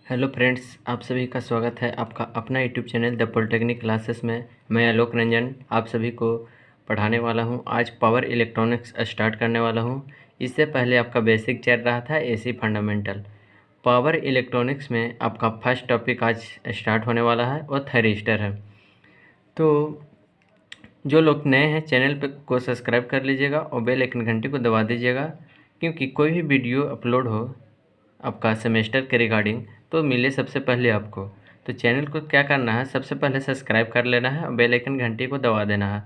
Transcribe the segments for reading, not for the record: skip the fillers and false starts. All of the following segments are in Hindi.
हेलो फ्रेंड्स, आप सभी का स्वागत है आपका अपना YouTube channel the polytechnic classes में। मैं आलोक रंजन आप सभी को पढ़ाने वाला हूं। आज पावर इलेक्ट्रॉनिक्स स्टार्ट करने वाला हूं। इससे पहले आपका बेसिक चल रहा था एसी फंडामेंटल। पावर इलेक्ट्रॉनिक्स में आपका फर्स्ट टॉपिक आज स्टार्ट होने वाला है और थैरिस्टर है। तो जो लोग नए हैं चैनल को सब्सक्राइब कर लीजिएगा और बेल आइकन घंटी को दबा दीजिएगा, क्योंकि कोई भी वीडियो अपलोड हो आपका सेमेस्टर के रिगार्डिंग तो मिले सबसे पहले आपको। तो चैनल को क्या करना है, सबसे पहले सब्सक्राइब कर लेना है और बेल आइकन घंटी को दबा देना है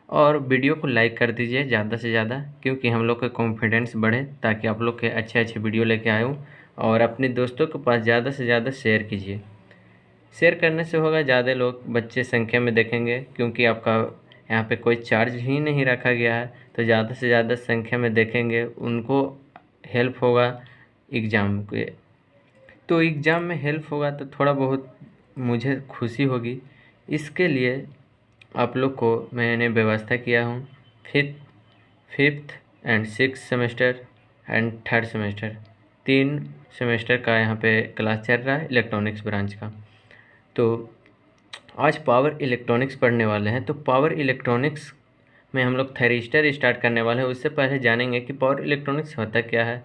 और वीडियो को लाइक कर दीजिए ज़्यादा से ज़्यादा, क्योंकि हम लोग का कॉन्फिडेंस बढ़े, ताकि आप लोग के अच्छे अच्छे वीडियो लेके आऊँ। और अपने दोस्तों के पास ज़्यादा से ज़्यादा शेयर कीजिए। शेयर करने से होगा ज़्यादा लोग बच्चे संख्या में देखेंगे, क्योंकि आपका यहाँ पे कोई चार्ज ही नहीं रखा गया है। तो ज़्यादा से ज़्यादा संख्या में देखेंगे, उनको हेल्प होगा एग्ज़ाम के। तो एग्ज़ाम में हेल्प होगा तो थोड़ा बहुत मुझे खुशी होगी। इसके लिए आप लोग को मैंने व्यवस्था किया हूँ। Fifth and six semester and third semester, 3 semester का यहाँ पे क्लास चल रहा है इलेक्ट्रॉनिक्स ब्रांच का। तो आज पावर इलेक्ट्रॉनिक्स पढ़ने वाले हैं। तो पावर इलेक्ट्रॉनिक्स में हम लोग थैरिस्टर स्टार्ट करने वाले हैं। उससे पहले जानेंगे कि पावर इलेक्ट्रॉनिक्स होता क्या है।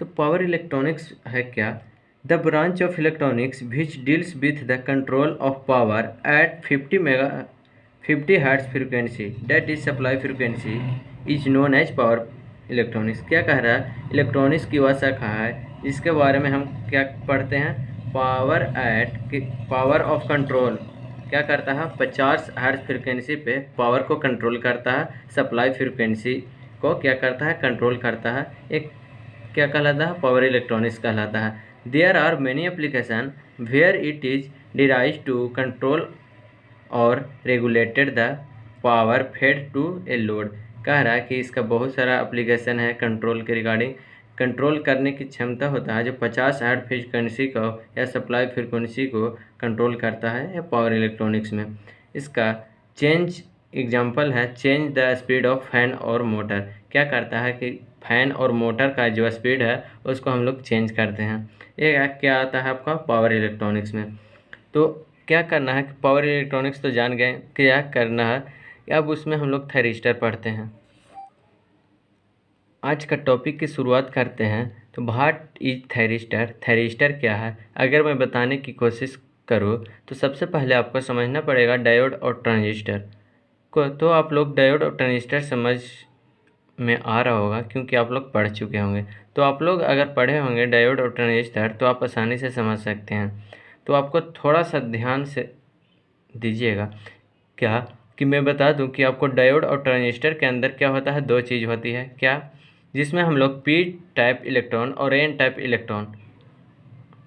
तो पावर इलेक्ट्रॉनिक्स है क्या? The branch of electronics which deals with the control of power at 50 hertz frequency that is supply frequency is known as power electronics. क्या कह रहा है? इलेक्ट्रॉनिक्स की वह शाखा है जिसके बारे में हम क्या पढ़ते हैं, पावर ऑफ कंट्रोल। क्या करता है? 50 हर्ट्ज फ्रीक्वेंसी पे पावर को कंट्रोल करता है, सप्लाई फ्रीक्वेंसी को क्या करता है, कंट्रोल करता है। एक क्या कहलाता है? पावर इलेक्ट्रॉनिक्स कहलाता है। There are many application where it is desired to control और regulated the power fed to a load. कह रहा है कि इसका बहुत सारा एप्लीकेशन है कंट्रोल के रिगार्डिंग। कंट्रोल करने की क्षमता होता है जो 50 हर्ट्ज फ्रीक्वेंसी को या सप्लाई फ्रीक्वेंसी को कंट्रोल करता है या पावर इलेक्ट्रॉनिक्स में। इसका चेंज एग्जांपल है change the speed of fan और मोटर। क्या करता है कि फैन और मोटर का जो स्पीड है उसको हम लोग चेंज करते हैं। ये क्या आता है आपका पावर इलेक्ट्रॉनिक्स में। तो क्या करना है कि पावर इलेक्ट्रॉनिक्स तो जान गए क्या करना है। अब उसमें हम लोग थैरिस्टर पढ़ते हैं। आज का टॉपिक की शुरुआत करते हैं। तो व्हाट इज थैरिस्टर? थैरिस्टर क्या है? अगर मैं बताने की कोशिश करूँ तो सबसे पहले आपको समझना पड़ेगा डायोड और ट्रांजिस्टर को। तो आप लोग डायोड और ट्रांजिस्टर समझ में आ रहा होगा, क्योंकि आप लोग पढ़ चुके होंगे। तो आप लोग अगर पढ़े होंगे डायोड और ट्रांजिस्टर तो आप आसानी से समझ सकते हैं। तो आपको थोड़ा सा ध्यान से दीजिएगा। क्या कि मैं बता दूं कि आपको डायोड और ट्रांजिस्टर के अंदर क्या होता है, 2 चीज़ होती है। क्या? जिसमें हम लोग पी टाइप इलेक्ट्रॉन और N type electron,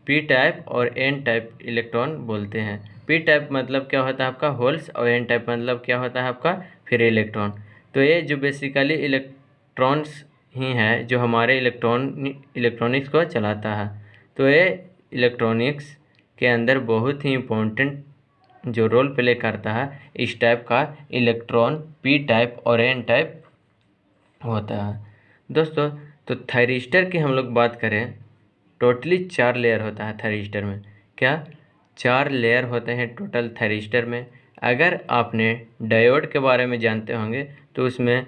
P type और एन टाइप इलेक्ट्रॉन बोलते हैं। पी टाइप मतलब क्या होता है आपका होल्स, और एन टाइप मतलब क्या होता है आपका फ्री इलेक्ट्रॉन। तो ये जो बेसिकली इलेक्ट्रॉन्स ही है जो हमारे इलेक्ट्रॉनिक्स को चलाता है। तो ये इलेक्ट्रॉनिक्स के अंदर बहुत ही इम्पोर्टेंट जो रोल प्ले करता है इस टाइप का इलेक्ट्रॉन पी टाइप और एन टाइप होता है। दोस्तों, तो थायरिस्टर की हम लोग बात करें, टोटली 4 लेयर होता है थायरिस्टर में। क्या? 4 लेयर होते हैं टोटल थायरिस्टर में। अगर आपने डायोड के बारे में जानते होंगे तो उसमें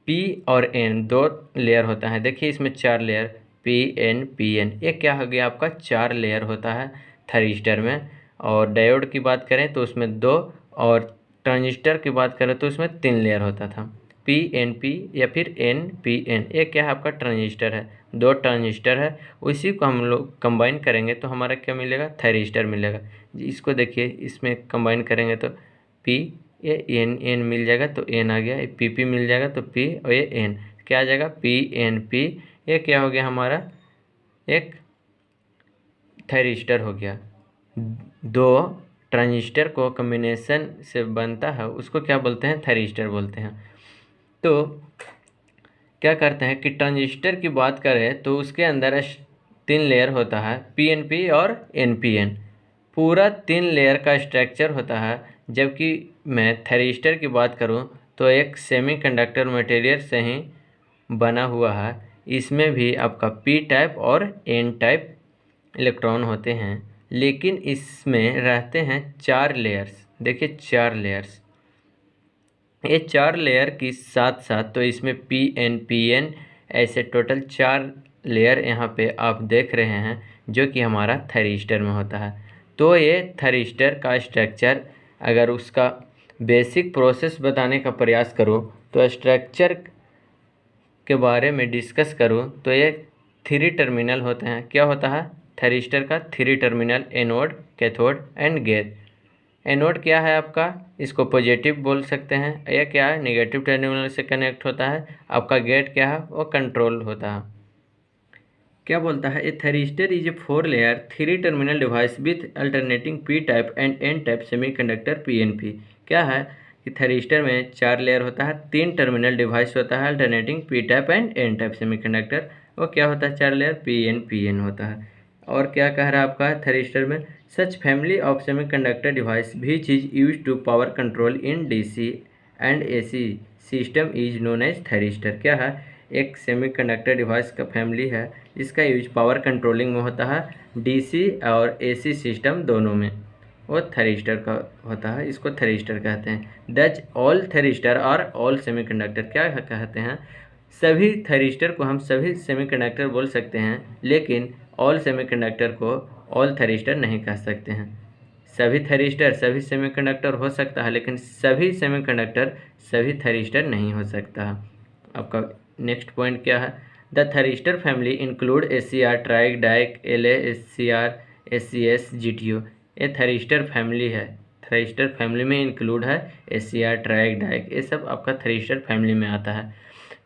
पी और एन 2 लेयर होता है। देखिए इसमें 4 लेयर पी एन, ये क्या हो गया आपका 4 लेयर होता है थायरिस्टर में। और डायोड की बात करें तो उसमें 2, और ट्रांजिस्टर की बात करें तो उसमें 3 लेयर होता था, पी एन पी या फिर एन पी एन। ये क्या है आपका ट्रांजिस्टर है, 2 ट्रांजिस्टर है। उसी को हम लोग कंबाइन करेंगे तो हमारा क्या मिलेगा, थायरिस्टर मिलेगा। इसको देखिए इसमें कंबाइन करेंगे तो पी ये एन मिल जाएगा, तो एन आ गया, पी मिल जाएगा तो पी, और ये एन क्या आ जाएगा पी एन पी। ये क्या हो गया हमारा एक थायरिस्टर हो गया। 2 ट्रांजिस्टर को कम्बिनेशन से बनता है उसको क्या बोलते हैं, थायरिस्टर बोलते हैं। तो क्या करते हैं कि ट्रांजिस्टर की बात करें तो उसके अंदर 3 लेयर होता है, पीएनपी और एनपीएन। पूरा 3 लेयर का स्ट्रक्चर होता है। जबकि मैं थायरिस्टर की बात करूं तो एक सेमीकंडक्टर मटेरियल से ही बना हुआ है। इसमें भी आपका पी टाइप और एन टाइप इलेक्ट्रॉन होते हैं। लेकिन इसमें रहते हैं 4 लेयर्स। देखिए 4 लेयर्स, ये 4 लेयर के साथ साथ तो इसमें PN ऐसे टोटल 4 लेयर यहाँ पे आप देख रहे हैं जो कि हमारा थैरिस्टर में होता है। तो ये थैरिस्टर का स्ट्रक्चर, अगर उसका बेसिक प्रोसेस बताने का प्रयास करो तो स्ट्रक्चर के बारे में डिस्कस करूँ तो ये 3 टर्मिनल होते हैं। क्या होता है थैरिस्टर का? 3 terminal, anode, cathode and gate. Anode क्या है आपका? इसको पॉजिटिव बोल सकते हैं, या क्या है नेगेटिव टर्मिनल से कनेक्ट होता है। आपका गेट क्या है? वो कंट्रोल होता है। क्या बोलता है? A thyristor is a 4 layer 3 terminal device with alternating P type and N type semiconductor PNP। क्या है कि थैरिस्टर में 4 लेयर होता है, 3 टर्मिनल डिवाइस होता है, alternating P type and N type semiconductor. वो क्या होता है? 4 लेयर PN होता है। और क्या कह रहा है आपका थैरिस्टर में? Such family of semiconductor device which is use to power control in DC and AC system is known as thyristor. क्या है? एक सेमीकंडक्टर डिवाइस का फैमिली है जिसका यूज पावर कंट्रोलिंग में होता है, DC और AC सिस्टम दोनों में, वो थैरिस्टर का होता है। इसको थैरिस्टर कहते हैं। दच ऑल थैरिस्टर और ऑल सेमीकंडक्टर क्या कहते हैं? सभी थैरिस्टर को हम सभी सेमीकंडक्टर बोल सकते हैं, लेकिन ऑल सेमीकंडक्टर को ऑल थैरिस्टर नहीं कह सकते हैं। सभी थैरिस्टर सभी सेमीकंडक्टर हो सकता है, लेकिन सभी सेमीकंडक्टर सभी थैरिस्टर नहीं हो सकता। आपका नेक्स्ट पॉइंट क्या है? The thyristor family include SCR, triac, diac, LA, SCR, SCS, GTO। ये थैरिस्टर फैमिली है। थैरिस्टर फैमिली में इंक्लूड है SCR, ट्राइक, डाइक, ये सब आपका थैरिस्टर फैमिली में आता है।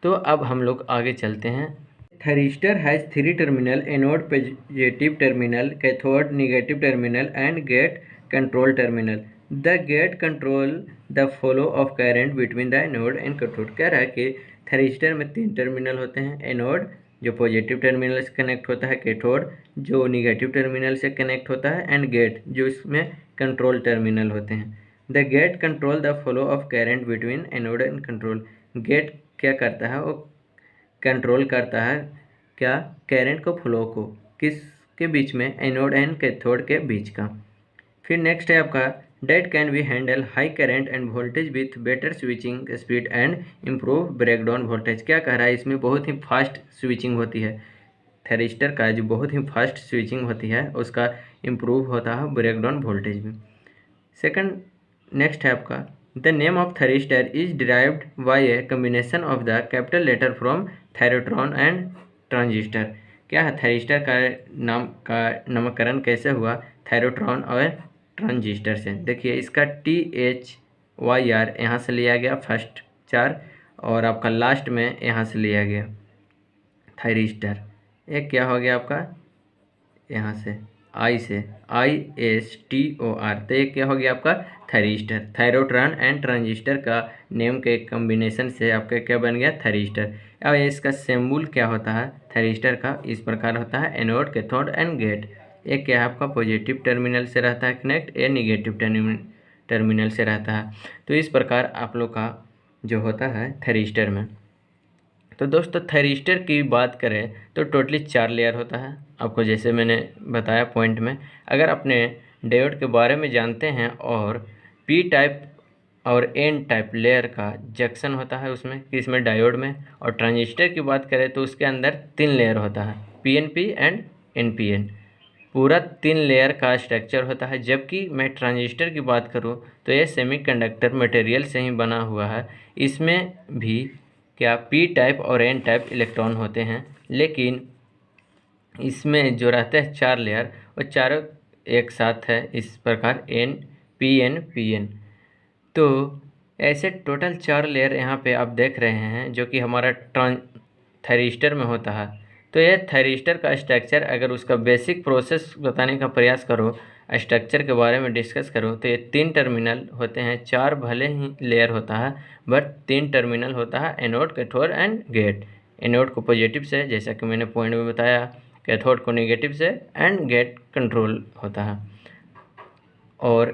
तो अब हम लोग आगे चलते हैं। Thyristor has 3 terminal, anode positive terminal, cathode negative terminal and gate control terminal. The gate control the flow of current between the anode and cathode. कह रहा है कि थैरिस्टर में 3 टर्मिनल होते हैं, एनोड जो पॉजिटिव टर्मिनल से कनेक्ट होता है, कैथोड जो नेगेटिव टर्मिनल से कनेक्ट होता है, एंड गेट जो इसमें कंट्रोल टर्मिनल होते हैं। The gate control the flow of current between anode and control. Gate क्या करता है? वो कंट्रोल करता है क्या? करंट को, फ्लो को, किसके बीच में? एनोड एंड कैथोड के बीच का। फिर नेक्स्ट है आपका date can be handle high current end voltage with better switching speed and improve breakdown voltage. क्या कह रहा है? इसमें बहुत ही फास्ट स्विचिंग होती है। थैरिस्टर का जो बहुत ही फास्ट स्विचिंग होती है उसका इम्प्रूव होता है ब्रेकडाउन वोल्टेज में। सेकंड नेक्स्ट है आपका the name of thyristor is derived by a combination of the capital letter from thyratron and transistor. क्या है? थैरिस्टर का नाम का नामकरण कैसे हुआ? थैरोट्रॉन और ट्रांजिस्टर से। देखिए इसका THYR यहाँ से लिया गया फर्स्ट 4, और आपका लास्ट में यहाँ से लिया गया थैरिस्टर। एक क्या हो गया आपका? यहाँ से I से ISTOR। तो ये क्या हो गया आपका? थैरिस्टर। थैरोट्रॉन एंड ट्रांजिस्टर का नेम के कॉम्बिनेशन से आपका क्या बन गया? थैरिस्टर। अब इसका सिंबल क्या होता है थैरिस्टर का? इस प्रकार होता है, एनोड, कैथोड एंड गेट। एक क्या है आपका? पॉजिटिव टर्मिनल से रहता है कनेक्ट, या निगेटिव टर्मिनल से रहता है। तो इस प्रकार आप लोग का जो होता है थैरिस्टर में। तो दोस्तों थैरिस्टर की बात करें तो टोटली 4 लेयर होता है, आपको जैसे मैंने बताया पॉइंट में। अगर अपने डायोड के बारे में जानते हैं, और P टाइप और N टाइप लेयर का जंक्शन होता है उसमें, कि इसमें डायोड में। और ट्रांजिस्टर की बात करें तो उसके अंदर 3 लेयर होता है, PNP एंड NPN। पूरा 3 लेयर का स्ट्रक्चर होता है। जबकि मैं ट्रांजिस्टर की बात करूँ तो ये सेमीकंडक्टर मटेरियल से ही बना हुआ है। इसमें भी क्या P टाइप और N टाइप इलेक्ट्रॉन होते हैं, लेकिन इसमें जो रहते हैं 4 लेयर, वो चारों एक साथ है इस प्रकार NPN। तो ऐसे टोटल 4 लेयर यहाँ पे आप देख रहे हैं जो कि हमारा थैरिस्टर में होता है। तो ये थैरिस्टर का स्ट्रक्चर, अगर उसका बेसिक प्रोसेस बताने का प्रयास करो, स्ट्रक्चर के बारे में डिस्कस करो, तो ये 3 टर्मिनल होते हैं। 4 भले ही लेयर होता है, बट 3 टर्मिनल होता है, anode, cathode and gate. Anode को पॉजिटिव से, जैसा कि मैंने पॉइंट में बताया, कैथोड को नेगेटिव से, एंड गेट कंट्रोल होता है। और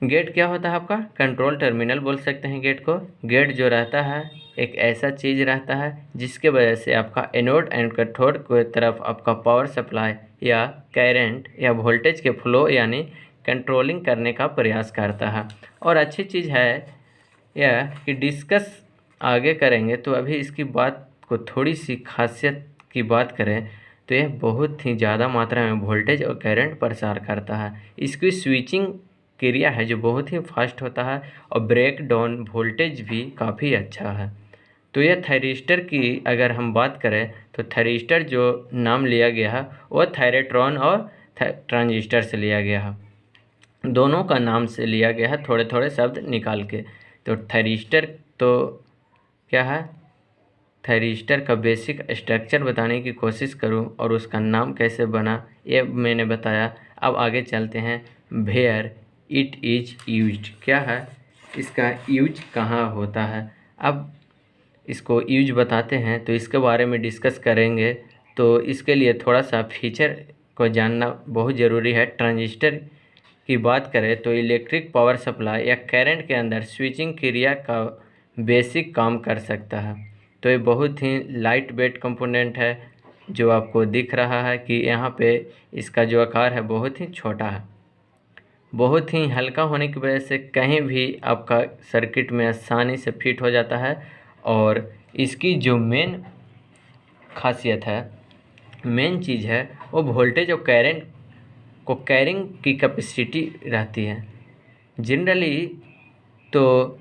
गेट क्या होता है आपका? कंट्रोल टर्मिनल बोल सकते हैं गेट को। गेट जो रहता है एक ऐसा चीज़ रहता है जिसके वजह से आपका एनोड एंड कैथोड की तरफ आपका पावर सप्लाई या करंट या वोल्टेज के फ्लो यानी कंट्रोलिंग करने का प्रयास करता है। और अच्छी चीज़ है यह कि डिस्कस आगे करेंगे, तो अभी इसकी बात को थोड़ी सी खासियत की बात करें तो यह बहुत ही ज़्यादा मात्रा में वोल्टेज और करंट प्रसार करता है। इसकी स्विचिंग क्रिया है जो बहुत ही फास्ट होता है और ब्रेक डाउन वोल्टेज भी काफ़ी अच्छा है। तो यह थायरिस्टर की अगर हम बात करें तो थायरिस्टर जो नाम लिया गया है वो थायरेट्रॉन और ट्रांजिस्टर से लिया गया है, दोनों का नाम से लिया गया है, थोड़े थोड़े शब्द निकाल के। तो थायरिस्टर तो क्या है, थायरिस्टर का बेसिक स्ट्रक्चर बताने की कोशिश करूं और उसका नाम कैसे बना ये मैंने बताया। अब आगे चलते हैं, वेयर इट इज यूज्ड, क्या है इसका यूज कहाँ होता है। अब इसको यूज बताते हैं तो इसके बारे में डिस्कस करेंगे, तो इसके लिए थोड़ा सा फीचर को जानना बहुत ज़रूरी है। ट्रांजिस्टर की बात करें तो इलेक्ट्रिक पावर सप्लाई या करंट के अंदर स्विचिंग क्रिया का बेसिक काम कर सकता है। तो ये बहुत ही लाइट वेट कंपोनेंट है जो आपको दिख रहा है कि यहाँ पे इसका जो आकार है बहुत ही छोटा है। बहुत ही हल्का होने की वजह से कहीं भी आपका सर्किट में आसानी से फिट हो जाता है। और इसकी जो मेन खासियत है, मेन चीज़ है, वो वोल्टेज और करंट को कैरिंग की कैपेसिटी रहती है। जनरली तो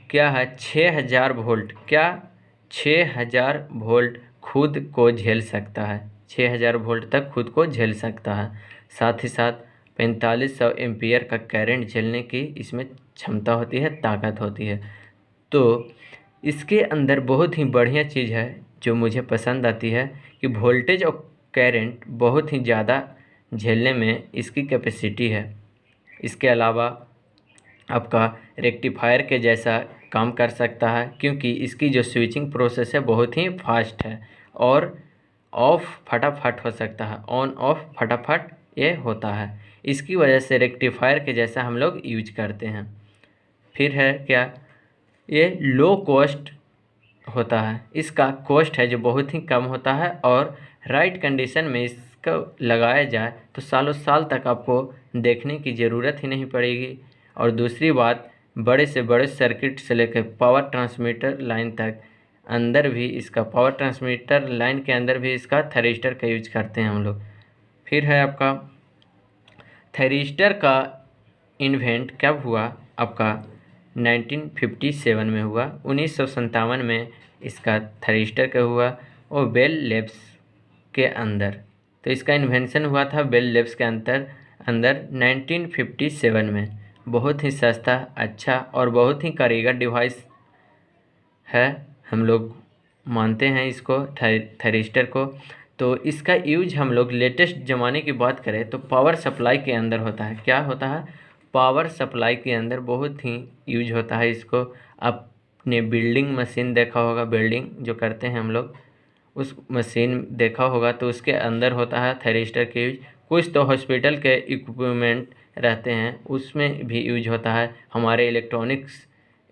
क्या है 6000 वोल्ट, क्या 6000 वोल्ट खुद को झेल सकता है, 6000 वोल्ट तक खुद को झेल सकता है। साथ ही साथ 4500 एम्पियर का करंट झेलने की इसमें क्षमता होती है, ताकत होती है। तो इसके अंदर बहुत ही बढ़िया चीज़ है जो मुझे पसंद आती है कि वोल्टेज और करंट बहुत ही ज़्यादा झेलने में इसकी कैपेसिटी है। इसके अलावा आपका रेक्टिफायर के जैसा काम कर सकता है क्योंकि इसकी जो स्विचिंग प्रोसेस है बहुत ही फास्ट है और ऑफ फटाफट हो सकता है, ऑन ऑफ फटाफट ये होता है। इसकी वजह से रेक्टिफायर के जैसा हम लोग यूज करते हैं। फिर है क्या, ये लो कॉस्ट होता है, इसका कॉस्ट है जो बहुत ही कम होता है और राइट कंडीशन में इसको लगाया जाए तो सालों साल तक आपको देखने की ज़रूरत ही नहीं पड़ेगी। और दूसरी बात, बड़े से बड़े सर्किट से लेकर पावर ट्रांसमीटर लाइन तक अंदर भी इसका पावर ट्रांसमीटर लाइन के अंदर भी इसका थायरिस्टर का यूज करते हैं हम लोग। फिर है आपका थायरिस्टर का इन्वेंट कब हुआ, आपका 1957 में हुआ। 1957 में इसका थायरिस्टर का हुआ और बेल लैब्स के अंदर। तो इसका इन्वेंशन हुआ था बेल लैब्स के अंदर 1957 में। बहुत ही सस्ता, अच्छा और बहुत ही कारीगर डिवाइस है, हम लोग मानते हैं इसको थायरिस्टर को। तो इसका यूज हम लोग लेटेस्ट ज़माने की बात करें तो पावर सप्लाई के अंदर होता है। क्या होता है, पावर सप्लाई के अंदर बहुत ही यूज होता है इसको। आपने बिल्डिंग मशीन देखा होगा, बिल्डिंग जो करते हैं हम लोग, उस मशीन देखा होगा तो उसके अंदर होता है थायरिस्टर के यूज। कुछ तो हॉस्पिटल के इक्विपमेंट रहते हैं उसमें भी यूज होता है। हमारे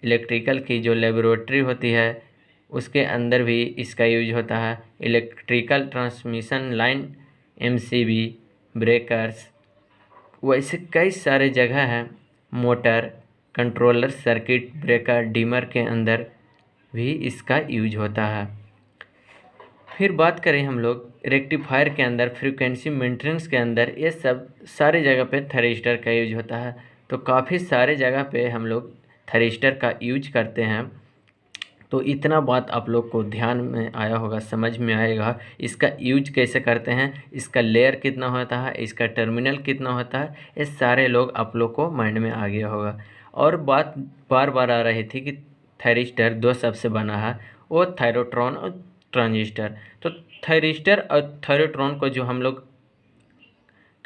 इलेक्ट्रिकल की जो लेबोरेटरी होती है उसके अंदर भी इसका यूज होता है। Electrical transmission line, MCB, breakers, वैसे कई सारे जगह हैं, motor, controller, circuit breaker, dimmer के अंदर भी इसका यूज होता है। फिर बात करें हम लोग रेक्टिफायर के अंदर, फ्रीक्वेंसी मेंटेनेंस के अंदर, ये सब सारी जगह पे थायरिस्टर का यूज होता है। तो काफ़ी सारे जगह पे हम लोग थायरिस्टर का यूज करते हैं। तो इतना बात आप लोग को ध्यान में आया होगा, समझ में आएगा इसका यूज कैसे करते हैं, इसका लेयर कितना होता है, इसका टर्मिनल कितना होता है, ये सारे लोग आप लोग को माइंड में आ गया होगा। और बात बार बार आ रही थी कि थायरिस्टर दो सबसे बना है, वो थायरोट्रॉन और ट्रांजिस्टर। तो थायरिस्टर और थायरोट्रॉन को जो हम लोग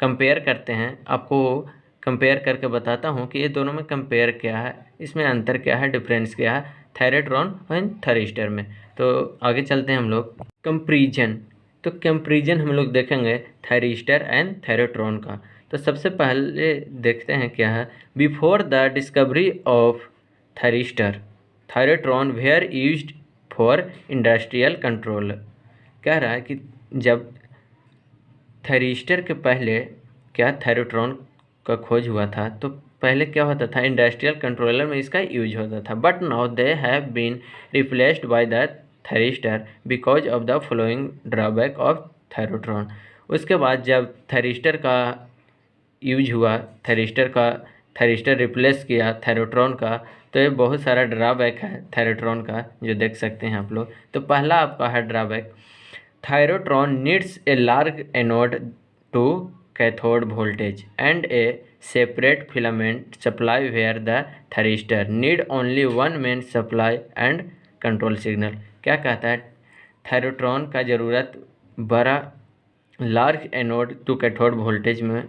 कंपेयर करते हैं, आपको कंपेयर करके बताता हूँ कि ये दोनों में कंपेयर क्या है, इसमें अंतर क्या है, डिफरेंस क्या है थायरोट्रॉन और थायरिस्टर में। तो आगे चलते हैं हम लोग कंपैरिजन। तो कंपैरिजन हम लोग देखेंगे थायरिस्टर एंड थायरोट्रॉन का। तो सबसे पहले देखते हैं क्या है। Before the discovery of thyristor, thyratron where used for industrial control. कह रहा है कि जब थायरिस्टर के पहले क्या थायरोट्रॉन का खोज हुआ था, तो पहले क्या होता था, इंडस्ट्रियल कंट्रोलर में इसका यूज होता था। But now they have been replaced by the thyristor because of the following drawback of thyratron. उसके बाद जब थायरिस्टर का यूज हुआ, थायरिस्टर रिप्लेस किया थायरोट्रॉन का, तो ये बहुत सारा ड्रॉबैक है थायरोट्रॉन का, जो देख सकते हैं आप लोग। तो पहला आपका है drawback, thyratron needs a large anode to cathode voltage and a separate filament supply where the thyristor need only one main supply and control signal. क्या कहता है, थायरोट्रॉन का ज़रूरत बड़ा large anode to cathode voltage में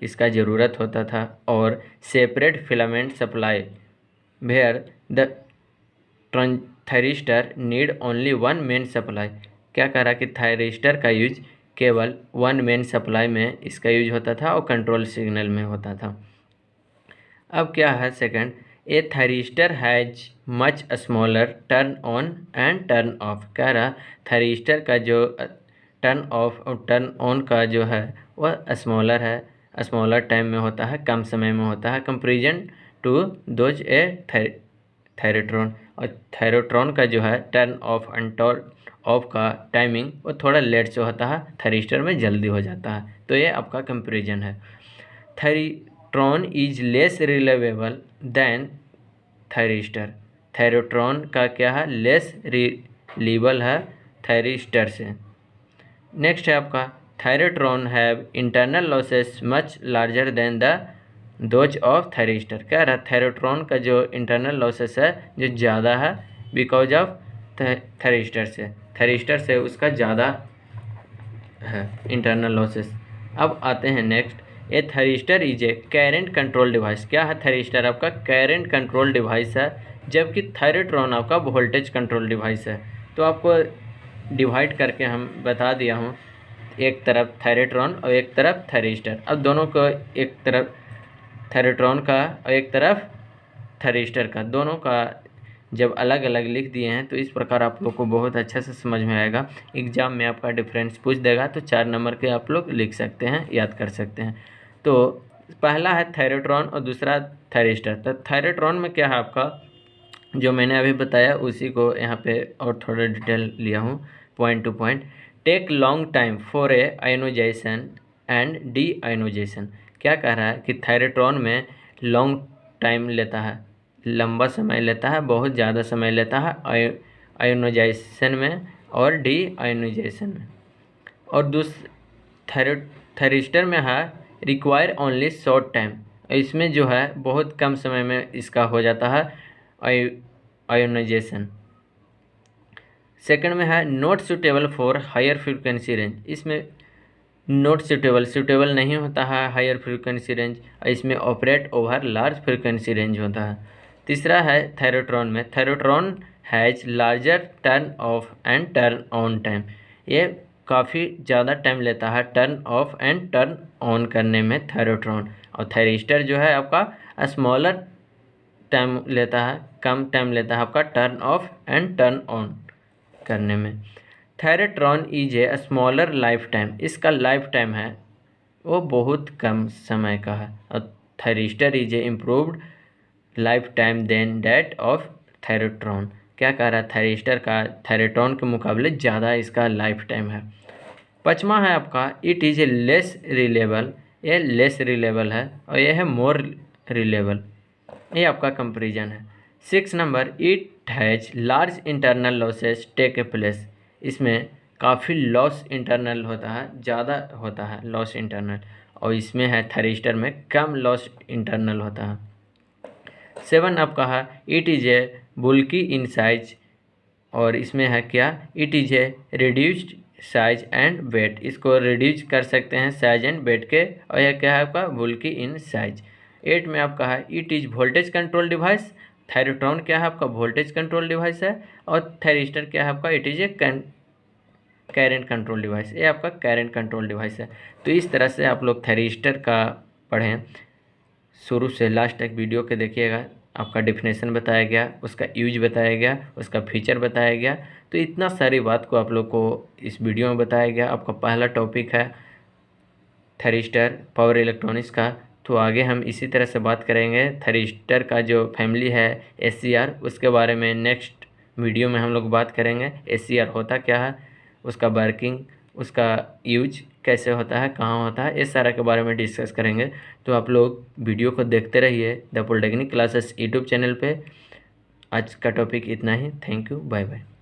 इसका ज़रूरत होता था, और separate filament supply where the thyristor need only one main supply. क्या कह रहा कि थायरिस्टर का यूज केवल वन मेन सप्लाई में इसका यूज होता था और कंट्रोल सिग्नल में होता था। अब क्या है second, A thyristor has much smaller turn on and turn off. कह रहा थायरिस्टर का जो टर्न ऑफ और टर्न ऑन का जो है वह स्मॉलर है, स्मॉलर टाइम में होता है, कम समय में होता है, कंपेरिजन टू दोज ए थायरोट्रॉन। और थायरोट्रॉन का जो है turn off and turn off का टाइमिंग वो थोड़ा लेट से होता है, थायरिस्टर में जल्दी हो जाता है। तो ये आपका कंपेरिजन है। Thyratron is less reliable than thyristor. Thyratron का क्या है, लेस रिलायबल है थायरिस्टर से। नेक्स्ट है आपका, thyratron have internal losses much larger than the those of thyristor. कह रहा थायरोट्रॉन का जो इंटरनल लॉसेस है जो ज़्यादा है बिकॉज ऑफ थायरिस्टर से उसका ज़्यादा है इंटरनल लॉसेस। अब आते हैं next, A thyristor is A current control device. क्या है थायरिस्टर, आपका कैरेंट कंट्रोल डिवाइस है, जबकि थायरोट्रॉन आपका वोल्टेज कंट्रोल डिवाइस है। तो आपको डिवाइड करके हम बता दिया हूँ, एक तरफ थायरोट्रॉन और एक तरफ थायरिस्टर। अब दोनों को, एक तरफ थायरोट्रॉन का और एक तरफ थायरिस्टर का, दोनों का जब अलग अलग लिख दिए हैं तो इस प्रकार आप लोग को बहुत अच्छा से समझ में आएगा। एग्जाम में आपका डिफरेंस पूछ देगा तो 4 नंबर के आप लोग लिख सकते हैं, याद कर सकते हैं। तो पहला है थायरोट्रॉन और दूसरा थायरिस्टर। तो थायरोट्रॉन में क्या है आपका, जो मैंने अभी बताया उसी को यहाँ पे और थोड़ा डिटेल लिया हूँ point to point. Take long time for a ionization and deionization. क्या कह रहा है कि थायरोट्रॉन में लॉन्ग टाइम लेता है, लंबा समय लेता है, बहुत ज़्यादा समय लेता है आयोनाइजेशन में और डी आयोनाइजेशन में। और थायरिस्टर में है रिक्वायर ओनली शॉर्ट टाइम, इसमें जो है बहुत कम समय में इसका हो जाता है आयोनाइजेशन। सेकंड में है not suitable for higher frequency range, इसमें नॉट सूटेबल नहीं होता है हायर फ्रीक्वेंसी रेंज, इसमें operate over large frequency range होता है। तीसरा है थायरोट्रॉन में, thyratron has larger turn off and turn on time, ये काफ़ी ज़्यादा टाइम लेता है turn off and turn on करने में थायरोट्रॉन। और थायरिस्टर जो है आपका स्मॉलर टाइम लेता है, कम टाइम लेता है आपका turn off and turn on करने में। Thyratron is a smaller life time, इसका लाइफ टाइम है वो बहुत कम समय का है, और thyristor is a improved life time than that of thyratron. क्या कह रहा है, थायरिस्टर का थायरोट्रॉन के मुकाबले ज़्यादा इसका लाइफ टाइम है। पाँचवा है आपका it is A less reliable, ये लेस रिलेबल है और यह है मोर रिलेबल, ये आपका कंपेरिजन है। 6 number, it has large internal losses take a place, इसमें काफ़ी लॉस इंटरनल होता है, ज़्यादा होता है लॉस इंटरनल, और इसमें है थायरिस्टर में कम लॉस इंटरनल होता है। 7 आपका है it is a bulky in size, और इसमें है क्या, it is a reduced size and weight, इसको रिड्यूस कर सकते हैं साइज एंड वेट के, और यह क्या है आपका बुल्की इन साइज। 8 में आपका है it is voltage control device, thyratron क्या है आपका वोल्टेज कंट्रोल डिवाइस है, और थायरिस्टर क्या है आपका it is A current control device, ये आपका कैरेंट कंट्रोल डिवाइस है। तो इस तरह से आप लोग थायरिस्टर का पढ़ें, शुरू से लास्ट तक वीडियो के देखिएगा। आपका डेफिनेशन बताया गया, उसका यूज बताया गया, उसका फीचर बताया गया। तो इतना सारी बात को आप लोग को इस वीडियो में बताया गया। आपका पहला टॉपिक है थैरिस्टर पावर इलेक्ट्रॉनिक्स का। तो आगे हम इसी तरह से बात करेंगे थैरिस्टर का जो फैमिली है SCR, उसके बारे में नेक्स्ट वीडियो में हम लोग बात करेंगे। SCR होता क्या है, उसका वर्किंग, उसका यूज कैसे होता है, कहाँ होता है, इस सारा के बारे में डिस्कस करेंगे। तो आप लोग वीडियो को देखते रहिए the polytechnic classes YouTube channel पे। आज का टॉपिक इतना ही। Thank you, bye bye.